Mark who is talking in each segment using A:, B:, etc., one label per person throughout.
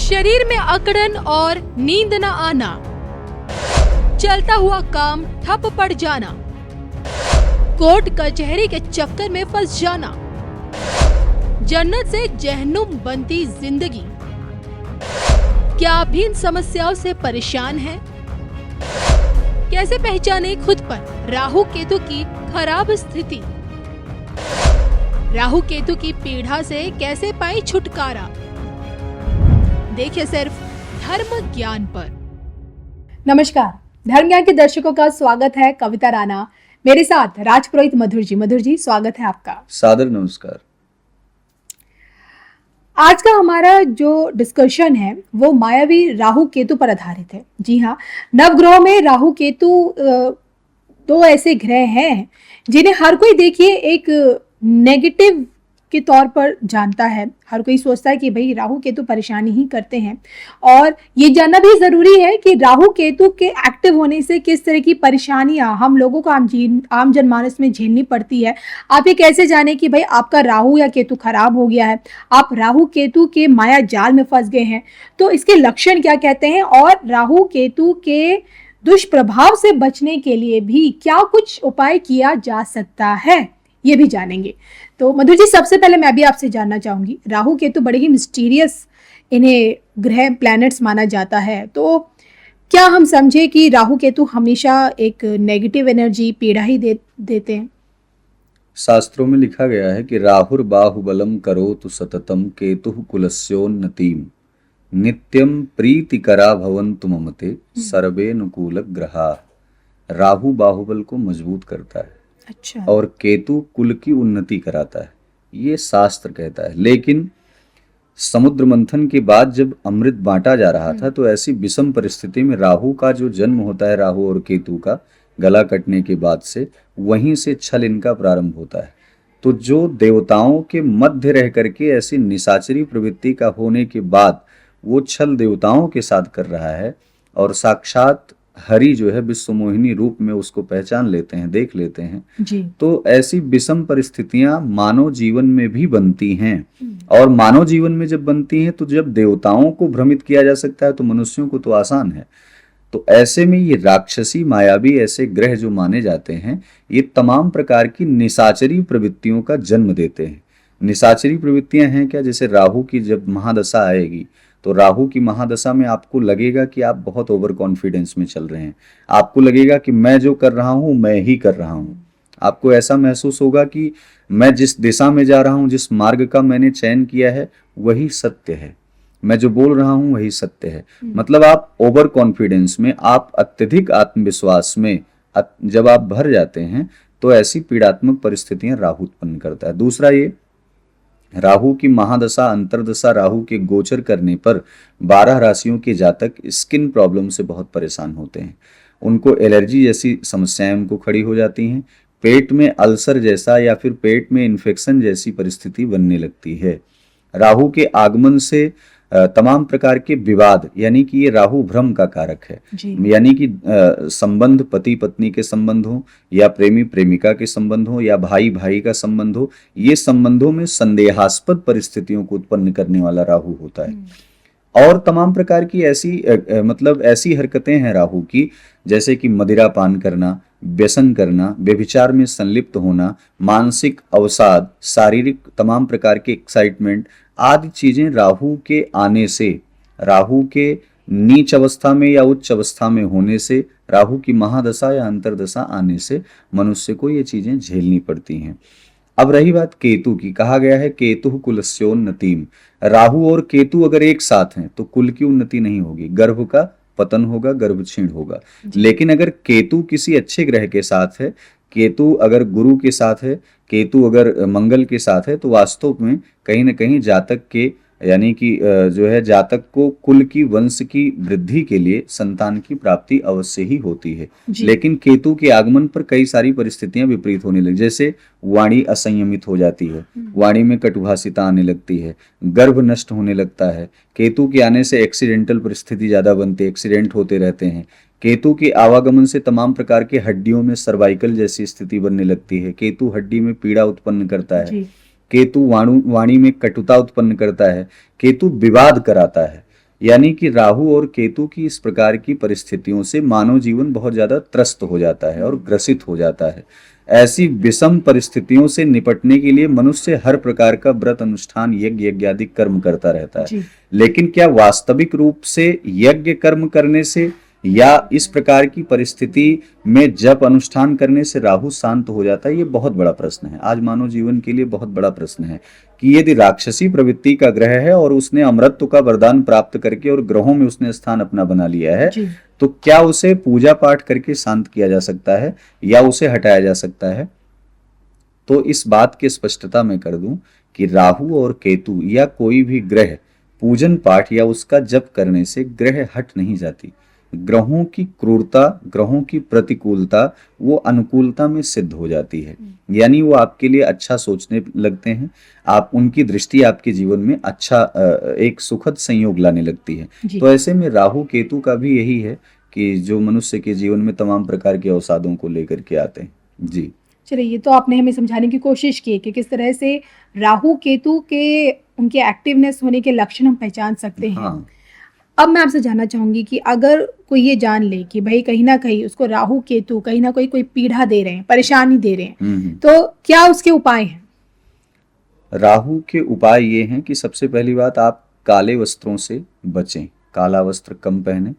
A: शरीर में अकड़न और नींद न आना, चलता हुआ काम ठप पड़ जाना, कोर्ट कचहरी के चक्कर में फंस जाना, जन्नत से जहन्नुम बनती जिंदगी। क्या आप भी इन समस्याओं से परेशान हैं? कैसे पहचाने खुद पर राहु केतु की खराब स्थिति? राहु केतु की पीड़ा से कैसे पाए छुटकारा? देखिए सिर्फ धर्म ज्ञान पर।
B: नमस्कार, धर्म ज्ञान के दर्शकों का स्वागत है। कविता राणा मेरे साथ, राजपुरोहित मधुर जी। मधुर जी, स्वागत है आपका।
C: सादर नमस्कार।
B: आज का हमारा जो डिस्कशन है वो मायावी राहु केतु पर आधारित है। जी हाँ, नवग्रहों में राहु केतु दो ऐसे ग्रह हैं जिन्हें हर कोई देखिए एक नेगेटिव के तौर पर जानता है। हर कोई सोचता है कि भाई राहु केतु परेशानी ही करते हैं, और ये जानना भी जरूरी है कि राहु केतु के एक्टिव होने से किस तरह की परेशानियां हम लोगों को आम जनमानस में झेलनी पड़ती है। आप ये कैसे जाने कि भाई आपका राहु या केतु खराब हो गया है, आप राहु केतु के माया जाल में फंस गए हैं, तो इसके लक्षण क्या कहते हैं, और राहु केतु के दुष्प्रभाव से बचने के लिए भी क्या कुछ उपाय किया जा सकता है, ये भी जानेंगे। तो मधुर जी, सबसे पहले मैं भी आपसे जानना चाहूंगी, राहु केतु बड़े ही मिस्टीरियस इन्हें ग्रह प्लैनेट्स माना जाता है, तो क्या हम समझे कि राहु केतु हमेशा एक नेगेटिव एनर्जी, पीड़ा ही देते हैं?
C: शास्त्रों में लिखा गया है कि राहुर बाहुबलम करोतु सततम केतुः कुलस्योन्नतिम नित्यम प्रीतिकरा भवन्तु ममते सर्वे अनुकूल ग्रहा। राहु बाहुबल को मजबूत करता है।
B: अच्छा।
C: और केतु कुल की उन्नति कराता है, ये शास्त्र कहता है। लेकिन समुद्र मंथन के बाद जब अमृत बांटा जा रहा था, तो ऐसी विषम परिस्थिति में राहु का जो जन्म होता है, राहु और केतु का गला कटने के बाद से वहीं से छल इनका प्रारंभ होता है। तो जो देवताओं के मध्य रह करके ऐसी निशाचरी प्रवृत्ति का होने के बाद वो छल देवताओं के साथ कर रहा है, और साक्षात हरि जो है विश्व मोहिनी रूप में उसको पहचान लेते हैं, देख लेते हैं
B: जी।
C: तो ऐसी विषम परिस्थितियां मानव जीवन में भी बनती हैं। और मानव जीवन में जब बनती हैं, तो जब देवताओं को भ्रमित किया जा सकता है, तो मनुष्यों को तो आसान है। तो ऐसे में ये राक्षसी मायावी ऐसे ग्रह जो माने जाते हैं, ये तमाम प्रकार की निशाचरी प्रवृत्तियों का जन्म देते हैं। निशाचरी प्रवृत्तियां हैं क्या? जैसे राहु की जब महादशा आएगी, तो राहु की महादशा में आपको लगेगा कि आप बहुत ओवर कॉन्फिडेंस में चल रहे हैं। आपको लगेगा कि मैं जो कर रहा हूं मैं ही कर रहा हूं। आपको ऐसा महसूस होगा कि मैं जिस दिशा में जा रहा हूं, जिस मार्ग का मैंने चयन किया है, वही सत्य है। मैं जो बोल रहा हूं वही सत्य है। मतलब आप ओवर कॉन्फिडेंस में, आप अत्यधिक आत्मविश्वास में जब आप भर जाते हैं, तो ऐसी पीड़ात्मक परिस्थितियां राहु उत्पन्न करता है। दूसरा, ये राहु की महादशा, अंतरदशा राहु के गोचर करने पर 12 राशियों के जातक स्किन प्रॉब्लम से बहुत परेशान होते हैं। उनको एलर्जी जैसी समस्याएं उनको खड़ी हो जाती हैं। पेट में अल्सर जैसा या फिर पेट में इन्फेक्शन जैसी परिस्थिति बनने लगती है। राहु के आगमन से तमाम प्रकार के विवाद, यानी कि ये राहु भ्रम का कारक है। यानी कि संबंध, पति पत्नी के संबंध हो, या प्रेमी प्रेमिका के संबंध हो, या भाई भाई का संबंध हो, ये संबंधों में संदेहास्पद परिस्थितियों को उत्पन्न करने वाला राहु होता है। और तमाम प्रकार की ऐसी हरकतें हैं राहु की, जैसे कि मदिरा पान करना, व्यसन करना, व्यभिचार में संलिप्त होना, मानसिक अवसाद, शारीरिक तमाम प्रकार के एक्साइटमेंट आदि चीजें राहु के आने से, राहु के नीच अवस्था में या उच्च अवस्था में होने से, राहु की महादशा या अंतरदशा आने से मनुष्य को ये चीजें झेलनी पड़ती हैं। अब रही बात केतु की, कहा गया है केतु कुलस्योन्नतिम। राहु और केतु अगर एक साथ हैं तो कुल की उन्नति नहीं होगी, गर्भ का पतन होगा, गर्भ क्षीण होगा। लेकिन अगर केतु किसी अच्छे ग्रह के साथ है, केतु अगर गुरु के साथ है, केतु अगर मंगल के साथ है, तो वास्तव में कहीं ना कहीं जातक के, यानी कि जो है जातक को कुल की, वंश की वृद्धि के लिए संतान की प्राप्ति अवश्य ही होती है। लेकिन केतु के आगमन पर कई सारी परिस्थितियां विपरीत होने लगी। जैसे वाणी असंयमित हो जाती है, वाणी में कटुभाषिता आने लगती है, गर्भ नष्ट होने लगता है। केतु के आने से एक्सीडेंटल परिस्थिति ज्यादा बनती है, एक्सीडेंट होते रहते हैं। केतु के आवागमन से तमाम प्रकार के हड्डियों में सर्वाइकल जैसी स्थिति बनने लगती है। केतु हड्डी में पीड़ा उत्पन्न करता है। केतु वाणी में कटुता उत्पन्न करता है। केतु विवाद कराता है। यानी कि राहु और केतु की इस प्रकार की परिस्थितियों से मानव जीवन बहुत ज्यादा त्रस्त हो जाता है और ग्रसित हो जाता है। ऐसी विषम परिस्थितियों से निपटने के लिए मनुष्य हर प्रकार का व्रत अनुष्ठान यज्ञ यज्ञादि कर्म करता रहता है।
B: जी।
C: लेकिन क्या वास्तविक रूप से यज्ञ कर्म करने से या इस प्रकार की परिस्थिति में जप अनुष्ठान करने से राहु शांत हो जाता है? ये बहुत बड़ा प्रश्न है, आज मानव जीवन के लिए बहुत बड़ा प्रश्न है कि यदि राक्षसी प्रवृत्ति का ग्रह है और उसने अमरत्व का वरदान प्राप्त करके और ग्रहों में उसने स्थान अपना बना लिया है,
B: जी।
C: तो क्या उसे पूजा पाठ करके शांत किया जा सकता है या उसे हटाया जा सकता है? तो इस बात की स्पष्टता मैं कर दूं कि राहु और केतु या कोई भी ग्रह पूजन पाठ या उसका जप करने से ग्रह हट नहीं जाती। ग्रहों की क्रूरता, ग्रहों की प्रतिकूलता वो अनुकूलता में सिद्ध हो जाती है, यानी वो आपके लिए अच्छा सोचने लगते हैं, आप उनकी दृष्टि आपके जीवन में अच्छा एक सुखद संयोग लाने लगती है। तो ऐसे में राहु केतु का भी यही है कि जो मनुष्य के जीवन में तमाम प्रकार के अवसादों को लेकर के आते हैं। जी
B: चलिए, ये तो आपने हमें समझाने की कोशिश की कि किस तरह से राहु केतु के उनके एक्टिवनेस होने के लक्षण हम पहचान सकते हैं।
C: हाँ।
B: अब मैं आपसे जानना चाहूंगी कि अगर कोई ये जान ले कि भाई कहीं ना कहीं उसको राहु केतु कहीं ना कोई पीड़ा दे रहे हैं, परेशानी दे रहे हैं, तो क्या उसके उपाय हैं?
C: राहु के उपाय ये हैं कि सबसे पहली बात, आप काले वस्त्रों से बचें, काला वस्त्र कम पहने।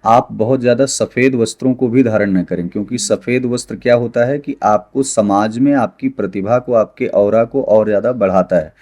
C: आप बहुत ज्यादा सफेद वस्त्रों को भी धारण न करें, क्योंकि सफेद वस्त्र क्या होता है कि आपको समाज में आपकी प्रतिभा को, आपके ऑरा को और ज्यादा बढ़ाता है।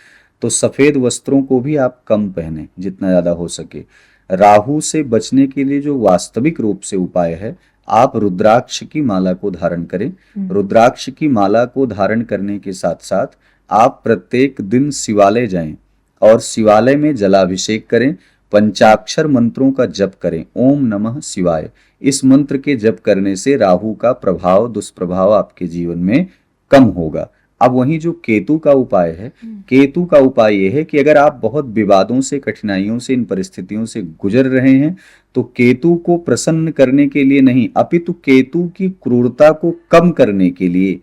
C: तो सफेद वस्त्रों को भी आप कम पहने जितना ज्यादा हो सके। राहु से बचने के लिए जो वास्तविक रूप से उपाय है, आप रुद्राक्ष की माला को धारण करें। रुद्राक्ष की माला को धारण करने के साथ साथ आप प्रत्येक दिन शिवालय जाएं और शिवालय में जलाभिषेक करें, पंचाक्षर मंत्रों का जप करें, ओम नमः शिवाय। इस मंत्र के जप करने से राहु का प्रभाव, दुष्प्रभाव आपके जीवन में कम होगा। अब वहीं जो केतु का उपाय है, केतु का उपाय यह है कि अगर आप बहुत विवादों से, कठिनाइयों से, इन परिस्थितियों से गुजर रहे हैं, तो केतु को प्रसन्न करने के लिए नहीं, अपितु केतु की क्रूरता को कम करने के लिए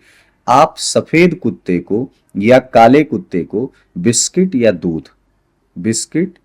C: आप सफेद कुत्ते को या काले कुत्ते को बिस्किट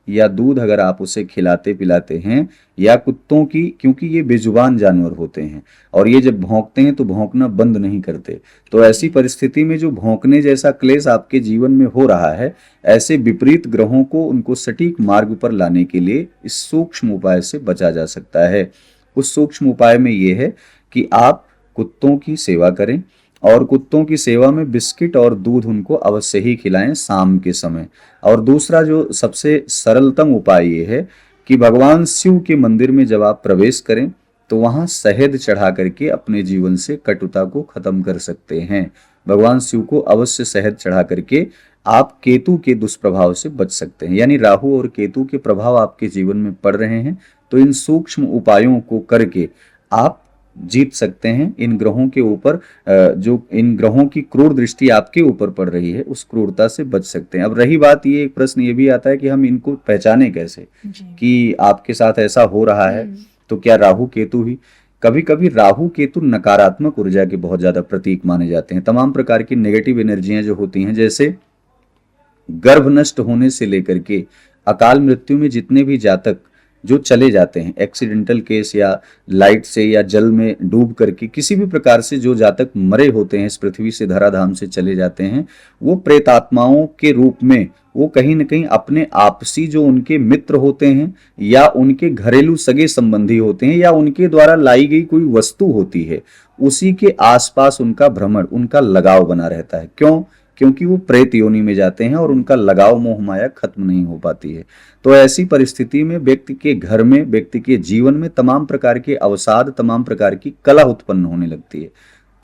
C: या दूध अगर आप उसे खिलाते पिलाते हैं, या कुत्तों की, क्योंकि ये बेजुबान जानवर होते हैं और ये जब भौंकते हैं तो भौंकना बंद नहीं करते, तो ऐसी परिस्थिति में जो भौंकने जैसा क्लेश आपके जीवन में हो रहा है, ऐसे विपरीत ग्रहों को, उनको सटीक मार्ग पर लाने के लिए इस सूक्ष्म उपाय से बचा जा सकता है। उस सूक्ष्म उपाय में यह है कि आप कुत्तों की सेवा करें और कुत्तों की सेवा में बिस्किट और दूध उनको अवश्य ही खिलाएं शाम के समय। और दूसरा जो सबसे सरलतम उपाय ये है कि भगवान शिव के मंदिर में जब आप प्रवेश करें तो वहां शहद चढ़ा करके अपने जीवन से कटुता को खत्म कर सकते हैं। भगवान शिव को अवश्य शहद चढ़ा करके आप केतु के दुष्प्रभाव से बच सकते हैं। यानी राहु और केतु के प्रभाव आपके जीवन में पड़ रहे हैं, तो इन सूक्ष्म उपायों को करके आप जीत सकते हैं इन ग्रहों के ऊपर, जो इन ग्रहों की क्रूर दृष्टि आपके ऊपर पड़ रही है, उस क्रूरता से बच सकते हैं। अब रही बात, ये एक प्रश्न ये भी आता है कि हम इनको पहचाने कैसे, कि आपके साथ ऐसा हो रहा है तो क्या राहु केतु ही? कभी कभी राहु केतु नकारात्मक ऊर्जा के बहुत ज्यादा प्रतीक माने जाते हैं। तमाम प्रकार की नेगेटिव एनर्जियां जो होती हैं, जैसे गर्भ नष्ट होने से लेकर के अकाल मृत्यु में जितने भी जातक जो चले जाते हैं, एक्सीडेंटल केस या लाइट से या जल में डूब करके किसी भी प्रकार से जो जातक मरे होते हैं, इस पृथ्वी से धराधाम से चले जाते हैं, वो प्रेतात्माओं के रूप में वो कहीं न कहीं अपने आपसी जो उनके मित्र होते हैं या उनके घरेलू सगे संबंधी होते हैं या उनके द्वारा लाई गई कोई वस्तु होती है, उसी के आसपास उनका भ्रमण, उनका लगाव बना रहता है। क्यों? क्योंकि वो प्रेत योनि में जाते हैं और उनका लगाव मोह माया खत्म नहीं हो पाती है। तो ऐसी परिस्थिति में व्यक्ति के घर में, व्यक्ति के जीवन में तमाम प्रकार के अवसाद, तमाम प्रकार की कलह उत्पन्न होने लगती है।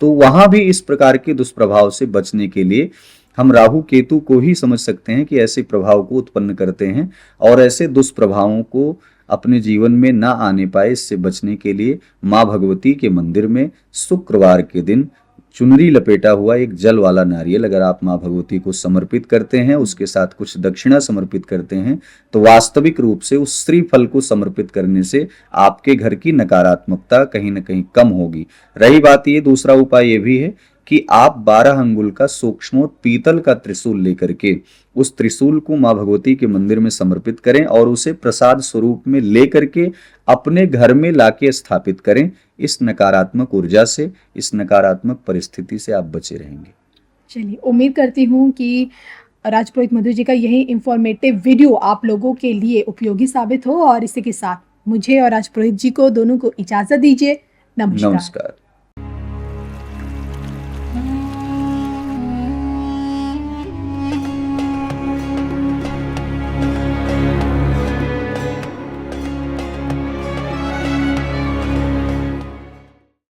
C: तो वहां भी इस प्रकार के दुष्प्रभाव से बचने के लिए हम राहु केतु को ही समझ सकते हैं कि ऐसे प्रभाव को उत्पन्न करते हैं, और ऐसे दुष्प्रभावों को अपने जीवन में ना आने पाए, इससे बचने के लिए माँ भगवती के मंदिर में शुक्रवार के दिन चुनरी लपेटा हुआ एक जल वाला नारियल अगर आप माँ भगवती को समर्पित करते हैं, उसके साथ कुछ दक्षिणा समर्पित करते हैं, तो वास्तविक रूप से उस श्रीफल को समर्पित करने से आपके घर की नकारात्मकता कहीं न कहीं कम होगी। रही बात ये, दूसरा उपाय ये भी है कि आप 12 अंगुल का सूक्ष्मोत पीतल का त्रिशूल लेकर के उस त्रिशूल को माँ भगवती के मंदिर में समर्पित करें और उसे प्रसाद स्वरूप में लेकर के अपने घर में लाके स्थापित करें। इस नकारात्मक ऊर्जा से, इस नकारात्मक परिस्थिति से आप बचे रहेंगे।
B: चलिए, उम्मीद करती हूँ कि राजपुरोहित मधु जी का यही इंफॉर्मेटिव वीडियो आप लोगों के लिए उपयोगी साबित हो, और इसी के साथ मुझे और राजपुरोहित जी को दोनों को इजाजत दीजिए। नमस्कार।
C: नमस्कार।